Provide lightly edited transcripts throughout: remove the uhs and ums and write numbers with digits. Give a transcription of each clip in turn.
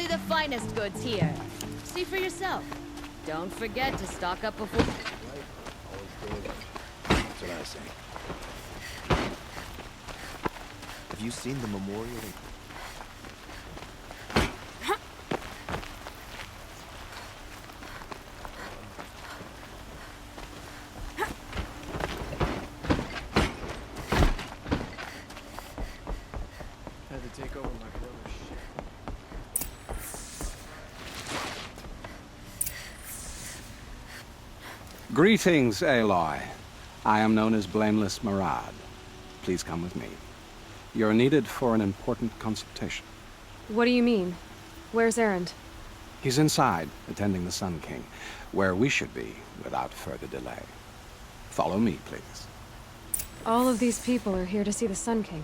the finest goods here. See for yourself. Don't forget to stock up before... That's what I say. Have you seen the memorial? Had to take over my brother's ship. Greetings, Aloy. I am known as Blameless Murad. Please come with me. You're needed for an important consultation. What do you mean? Where's Erend? He's inside, attending the Sun King, where we should be without further delay. Follow me, please. All of these people are here to see the Sun King.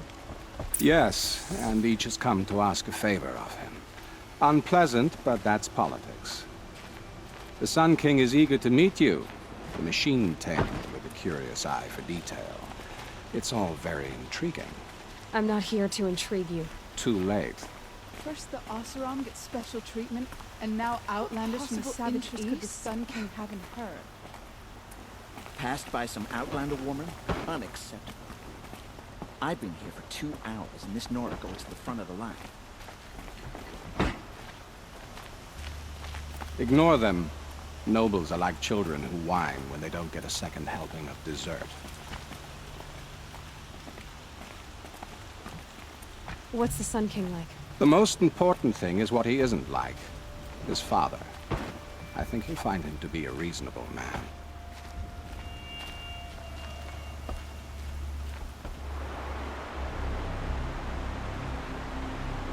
Yes, and each has come to ask a favor of him. Unpleasant, but that's politics. The Sun King is eager to meet you, the machine tamer with a curious eye for detail. It's all very intriguing. I'm not here to intrigue you. Too late. First the Oseram gets special treatment, and now Outlanders from the Savage East? Could the Sun King haven't heard? Passed by some Outlander woman? Unacceptable. I've been here for 2 hours, and this Nora goes to the front of the line. Ignore them. Nobles are like children who whine when they don't get a second helping of dessert. What's the Sun King like? The most important thing is what he isn't like. His father. I think you'll find him to be a reasonable man.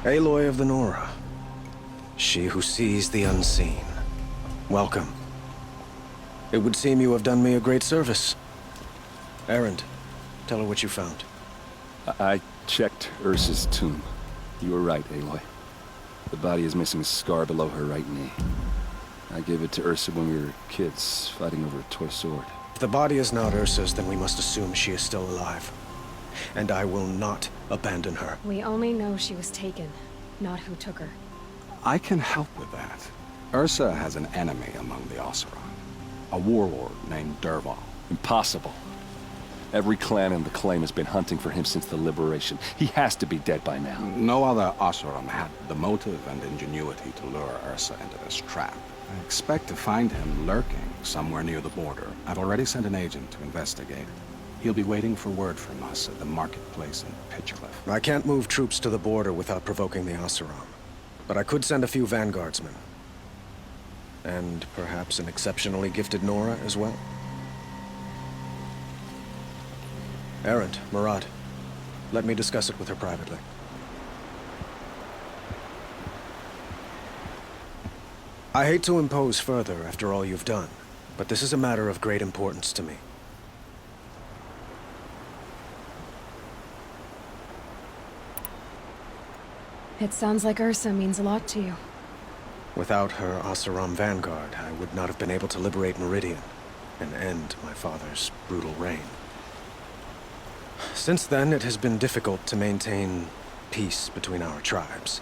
Aloy of the Nora. She who sees the unseen. Welcome. It would seem you have done me a great service. Erend, tell her what you found. I checked Ursa's tomb. You were right, Aloy. The body is missing a scar below her right knee. I gave it to Ursa when we were kids, fighting over a toy sword. If the body is not Ursa's, then we must assume she is still alive. And I will not abandon her. We only know she was taken, not who took her. I can help with that. Ursa has an enemy among the Oseram. A warlord named Dervahl. Impossible. Every clan in the claim has been hunting for him since the liberation. He has to be dead by now. No other Oseram had the motive and ingenuity to lure Ursa into this trap. I expect to find him lurking somewhere near the border. I've already sent an agent to investigate. He'll be waiting for word from us at the marketplace in Pitchcliff. I can't move troops to the border without provoking the Oseram. But I could send a few vanguardsmen. And perhaps an exceptionally gifted Nora as well. Erend, Murad, let me discuss it with her privately. I hate to impose further after all you've done, but this is a matter of great importance to me. It sounds like Ursa means a lot to you. Without her Oseram vanguard, I would not have been able to liberate Meridian and end my father's brutal reign. Since then, it has been difficult to maintain peace between our tribes.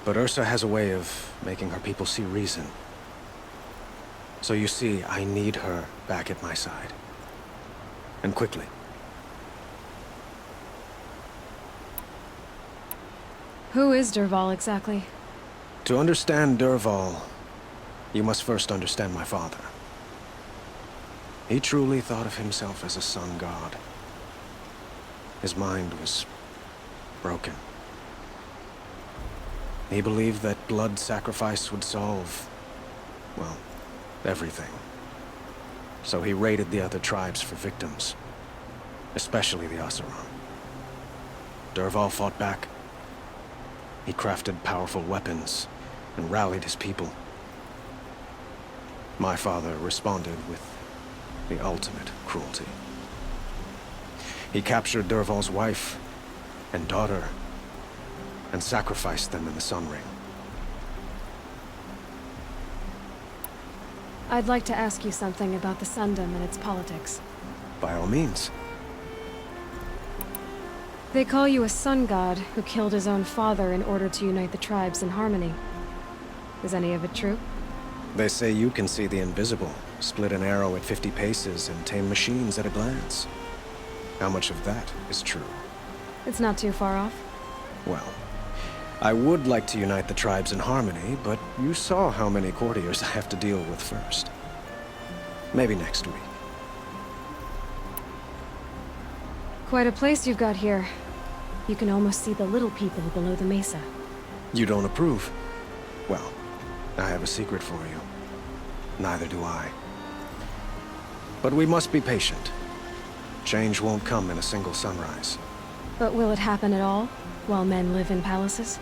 But Ursa has a way of making her people see reason. So you see, I need her back at my side. And quickly. Who is Dervahl exactly? To understand Dervahl, you must first understand my father. He truly thought of himself as a sun god. His mind was broken. He believed that blood sacrifice would solve, well, everything. So he raided the other tribes for victims, especially the Oseram. Dervahl fought back. He crafted powerful weapons and rallied his people. My father responded with the ultimate cruelty. He captured Dervahl's wife and daughter and sacrificed them in the Sun Ring. I'd like to ask you something about the Sundom and its politics. By all means. They call you a sun god who killed his own father in order to unite the tribes in harmony. Is any of it true? They say you can see the invisible, split an arrow at 50 paces, and tame machines at a glance. How much of that is true? It's not too far off. Well, I would like to unite the tribes in harmony, but you saw how many courtiers I have to deal with first. Maybe next week. Quite a place you've got here. You can almost see the little people below the mesa. You don't approve? Well, I have a secret for you. Neither do I. But we must be patient. Change won't come in a single sunrise. But will it happen at all, while men live in palaces?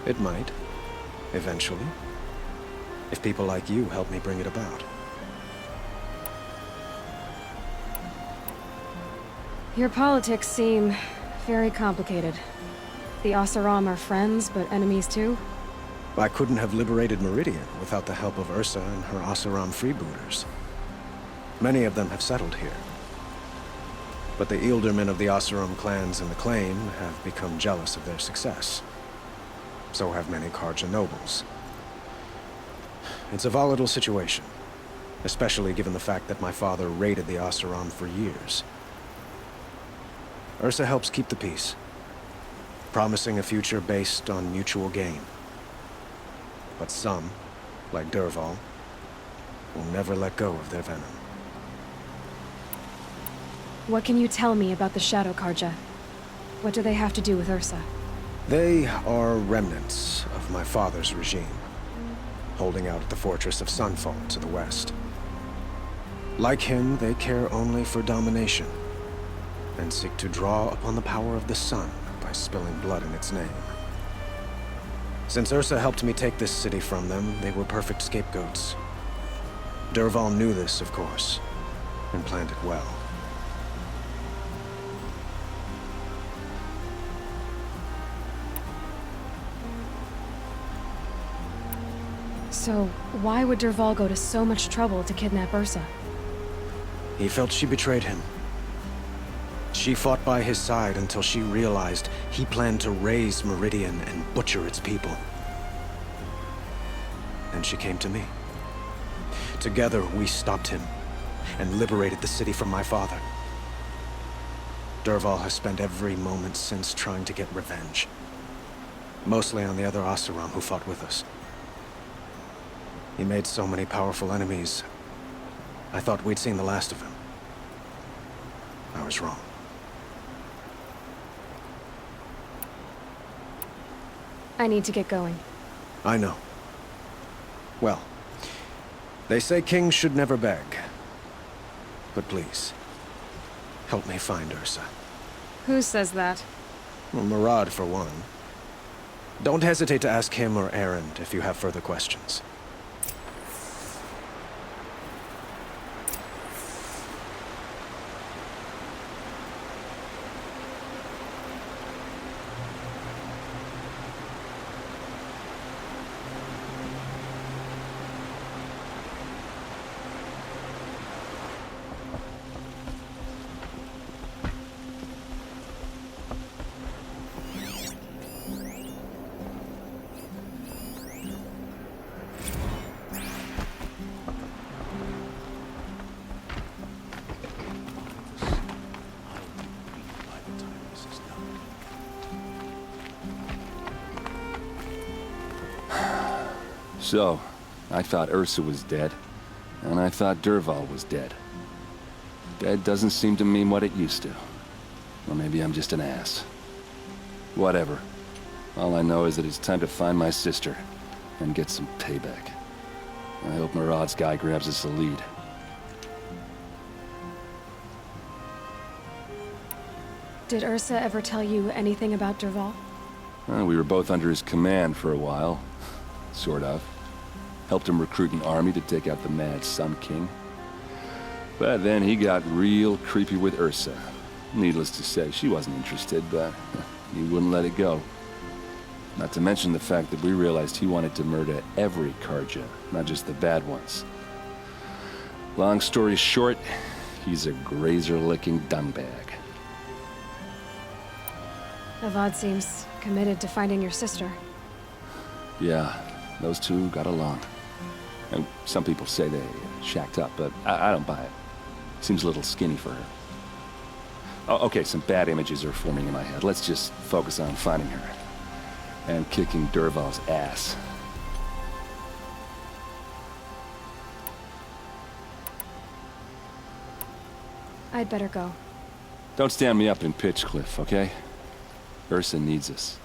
It might. Eventually. If people like you help me bring it about. Your politics seem very complicated. The Oseram are friends, but enemies too? I couldn't have liberated Meridian without the help of Ursa and her Oseram freebooters. Many of them have settled here. But the Ealdormen of the Oseram clans in the Claim have become jealous of their success. So have many Carja nobles. It's a volatile situation, especially given the fact that my father raided the Oseram for years. Ursa helps keep the peace, promising a future based on mutual gain. But some, like Dervahl, will never let go of their venom. What can you tell me about the Shadow Carja? What do they have to do with Ursa? They are remnants of my father's regime, holding out at the fortress of Sunfall to the west. Like him, they care only for domination, and seek to draw upon the power of the sun by spilling blood in its name. Since Ursa helped me take this city from them, they were perfect scapegoats. Dervahl knew this, of course, and planned it well. So, why would Dervahl go to so much trouble to kidnap Ursa? He felt she betrayed him. She fought by his side until she realized he planned to raise Meridian and butcher its people. And she came to me. Together, we stopped him and liberated the city from my father. Dervahl has spent every moment since trying to get revenge. Mostly on the other Oseram who fought with us. He made so many powerful enemies, I thought we'd seen the last of him. I was wrong. I need to get going. I know. Well, they say kings should never beg. But please, help me find Ursa. Who says that? Well, Murad, for one. Don't hesitate to ask him or Erend if you have further questions. So, I thought Ursa was dead, and I thought Dervahl was dead. Dead doesn't seem to mean what it used to. Or maybe I'm just an ass. Whatever. All I know is that it's time to find my sister, and get some payback. I hope Murad's guy grabs us the lead. Did Ursa ever tell you anything about Dervahl? We were both under his command for a while. Sort of. Helped him recruit an army to take out the mad Sun King. But then he got real creepy with Ursa. Needless to say, she wasn't interested, but he wouldn't let it go. Not to mention the fact that we realized he wanted to murder every Carja, not just the bad ones. Long story short, he's a grazer-licking dungbag. Avad seems committed to finding your sister. Yeah, those two got along. And some people say they shacked up, but I don't buy it. Seems a little skinny for her. Oh, okay, some bad images are forming in my head. Let's just focus on finding her. And kicking Dervahl's ass. I'd better go. Don't stand me up in Pitchcliff, okay? Ursa needs us.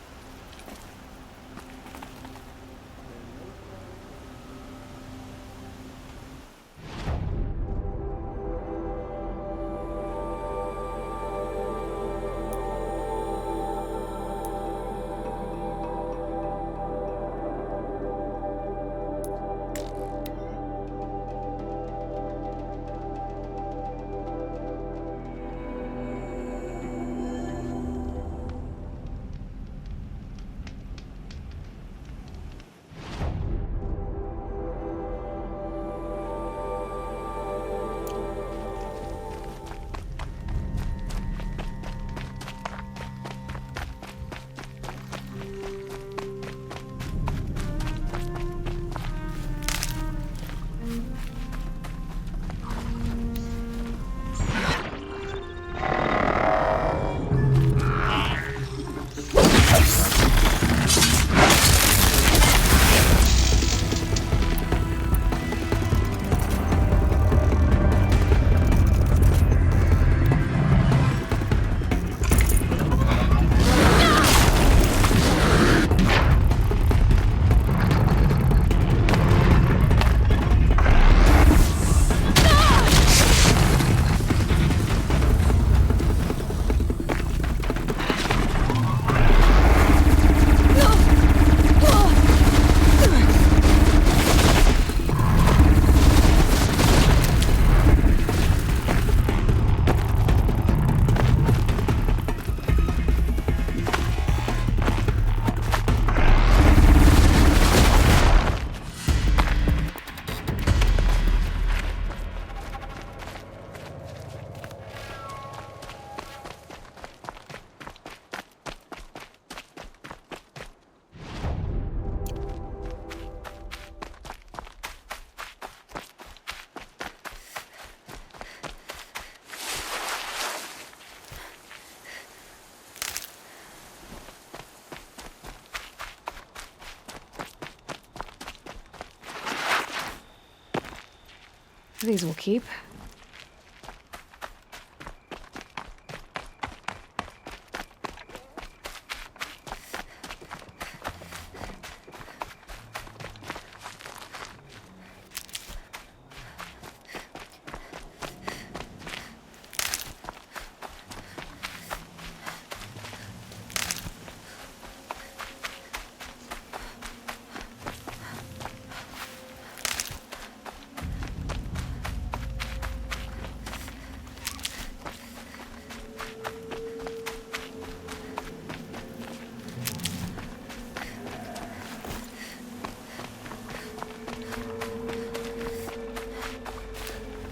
These will keep.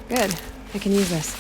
Good. I can use this.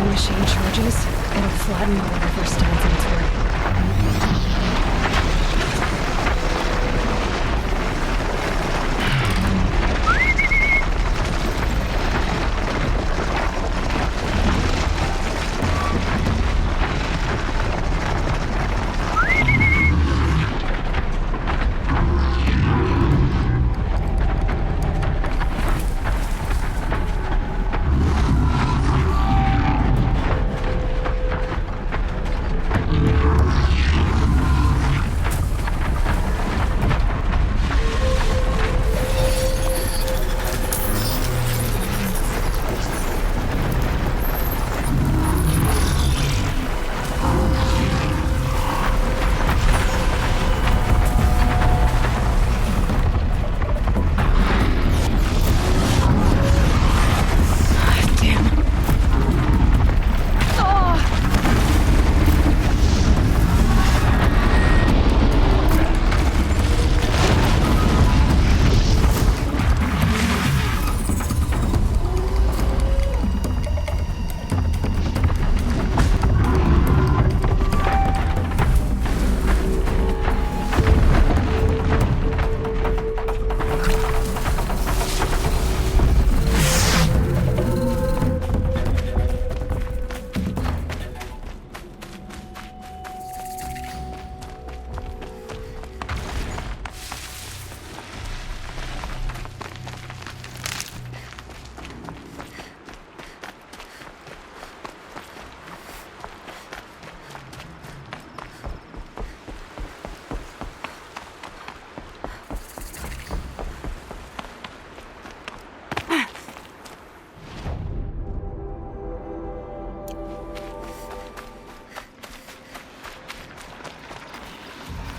Machine charges, it'll flatten whatever stands in its way.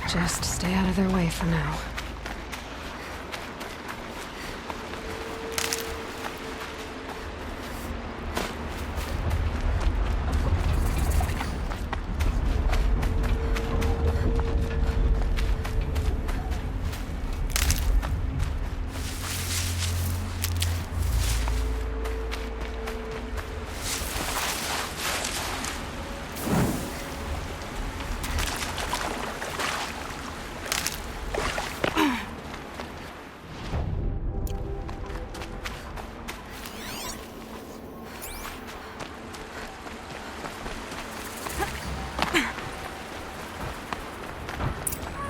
Just stay out of their way for now.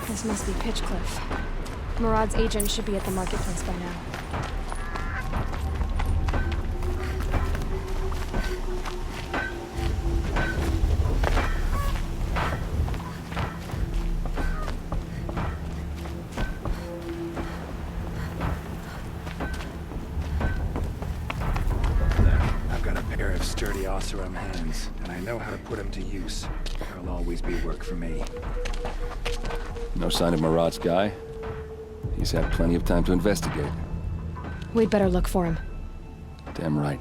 This must be Pitchcliff. Murad's agent should be at the marketplace by now. I've got a pair of sturdy Oseram hands, and I know how to put them to use. There'll always be work for me. No sign of Murad's guy? He's had plenty of time to investigate. We'd better look for him. Damn right.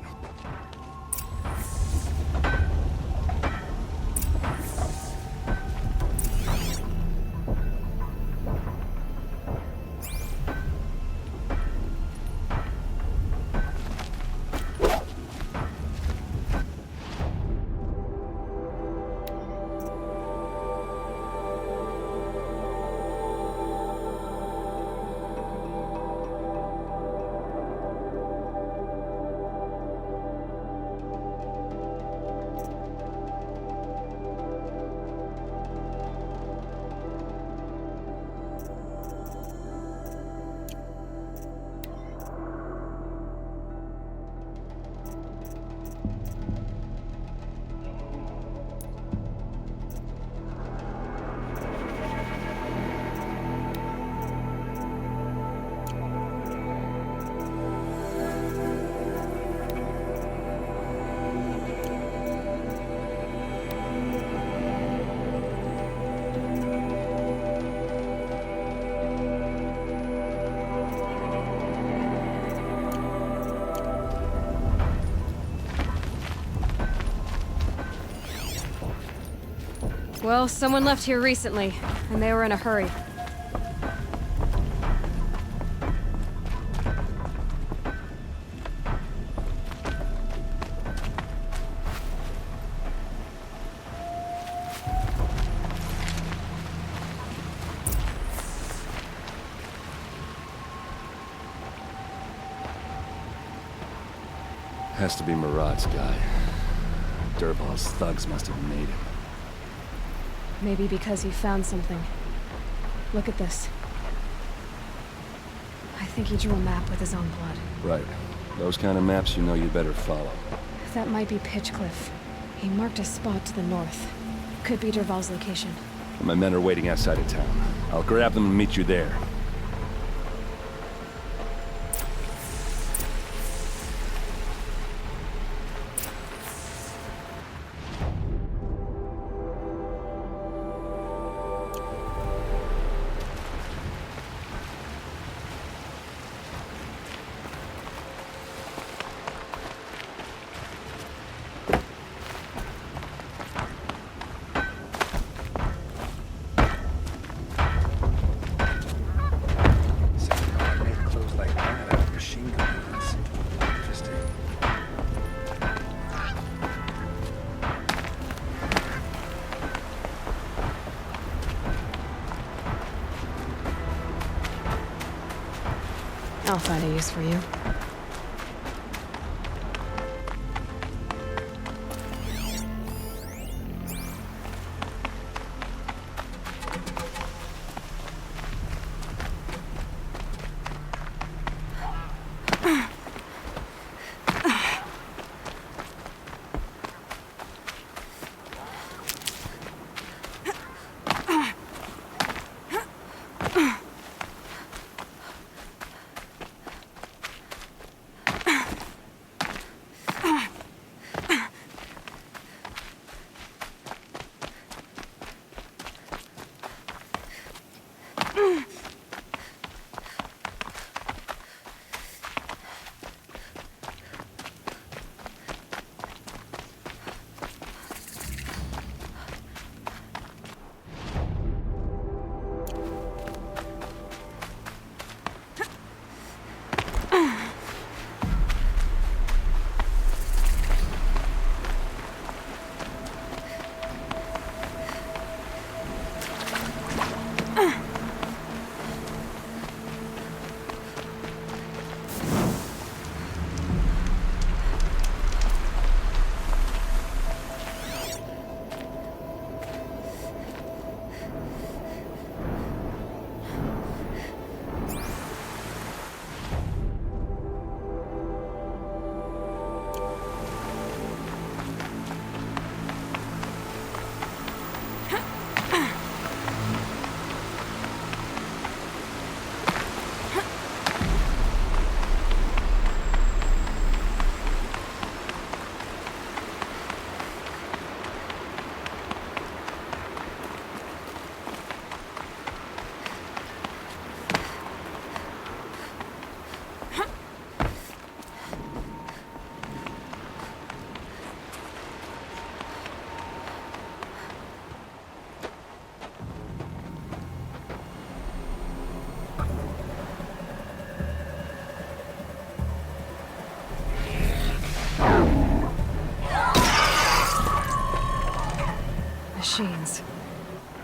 Well, someone left here recently, and they were in a hurry. Has to be Murad's guy. Dervahl's thugs must have made him. Maybe because he found something. Look at this. I think he drew a map with his own blood. Right. Those kind of maps you know you'd better follow. That might be Pitchcliff. He marked a spot to the north. Could be Dervahl's location. My men are waiting outside of town. I'll grab them and meet you there. I'll find a use for you.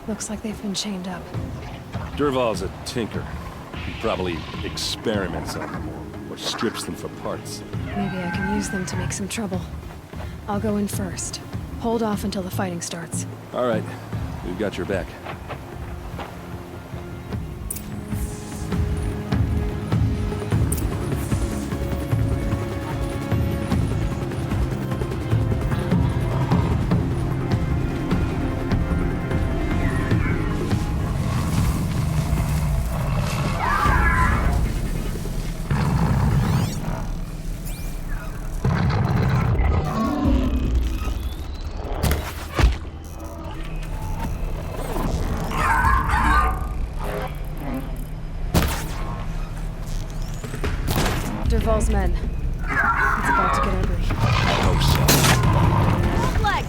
Looks like they've been chained up. Dervahl's a tinker. He probably experiments on them or strips them for parts. Maybe I can use them to make some trouble. I'll go in first. Hold off until the fighting starts. All right, we've got your back. Dervahl's men. It's about to get ugly. I hope so. Left leg!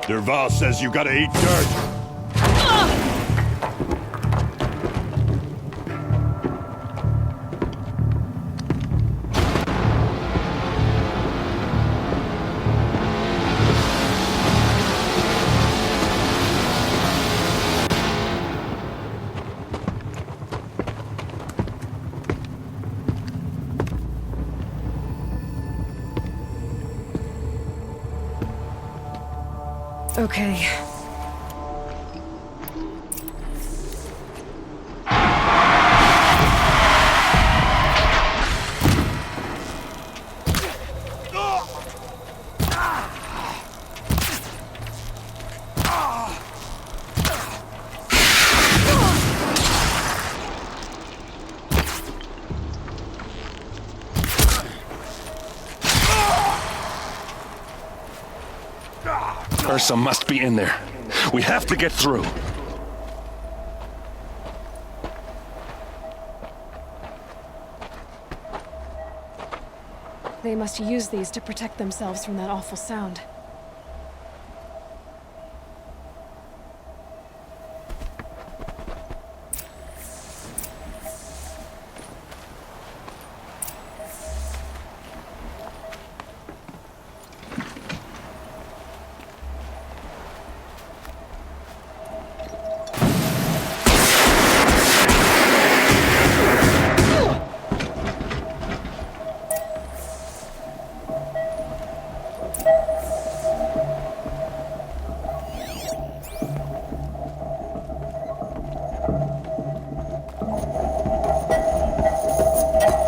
Derval says you gotta eat dirt. Okay. Ursa must be in there. We have to get through. They must use these to protect themselves from that awful sound.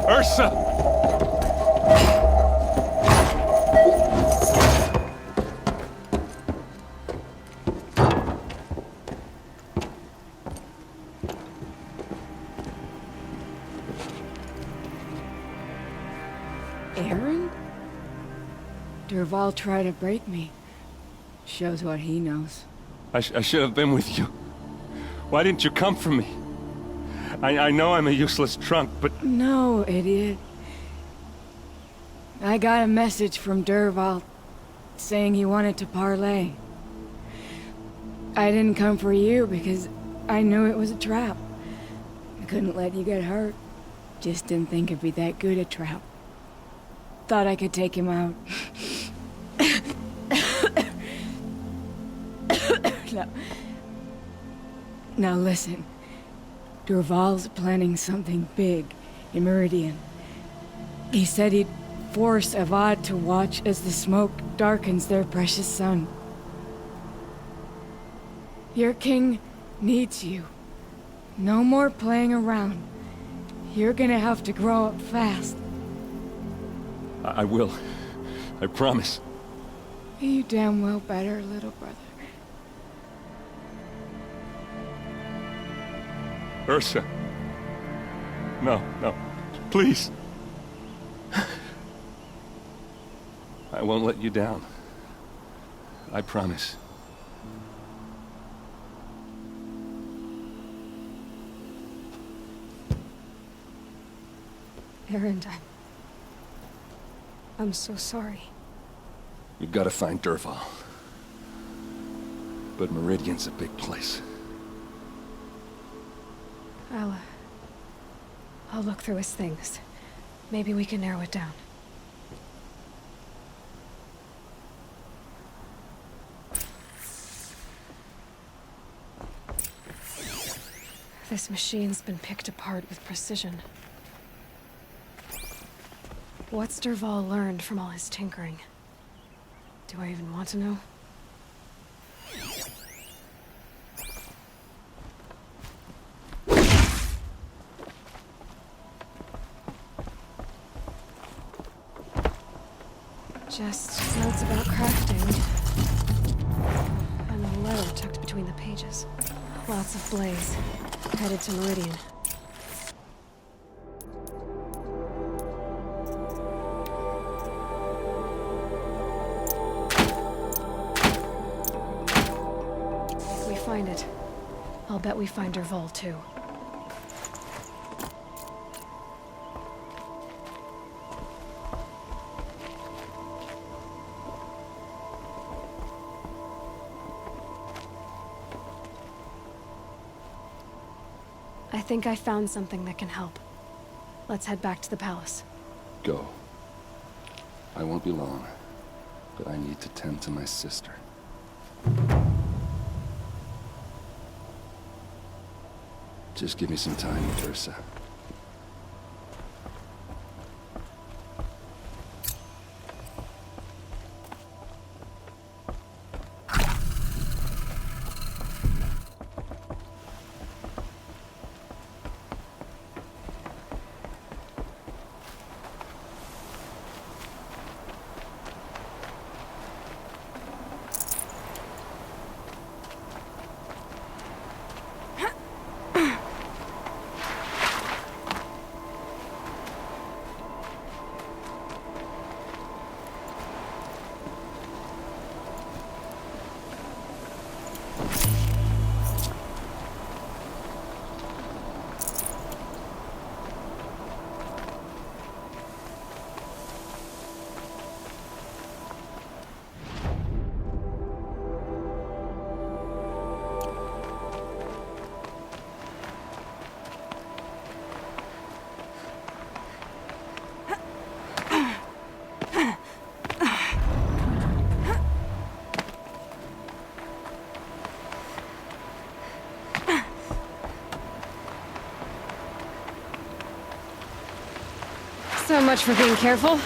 Ursa! Aaron? Derval tried to break me. Shows what he knows. I should have been with you. Why didn't you come for me? I know I'm a useless trunk, but... No, idiot. I got a message from Derval saying he wanted to parlay. I didn't come for you because I knew it was a trap. I couldn't let you get hurt. Just didn't think it'd be that good a trap. Thought I could take him out. Now listen. Derval's planning something big in Meridian. He said he'd force Avad to watch as the smoke darkens their precious sun. Your king needs you. No more playing around. You're gonna have to grow up fast. I will. I promise. You damn well better, little brother. Ursa. No, no. Please. I won't let you down. I promise. Aaron, I'm so sorry. We've got to find Derval. But Meridian's a big place. I'll look through his things. Maybe we can narrow it down. This machine's been picked apart with precision. What's Derval learned from all his tinkering? Do I even want to know? Just notes about crafting. And a letter tucked between the pages. Lots of blaze. Headed to Meridian. If we find it, I'll bet we find Derval too. I think I found something that can help. Let's head back to the palace. Go. I won't be long, but I need to tend to my sister. Just give me some time with Ursa. So much for being careful.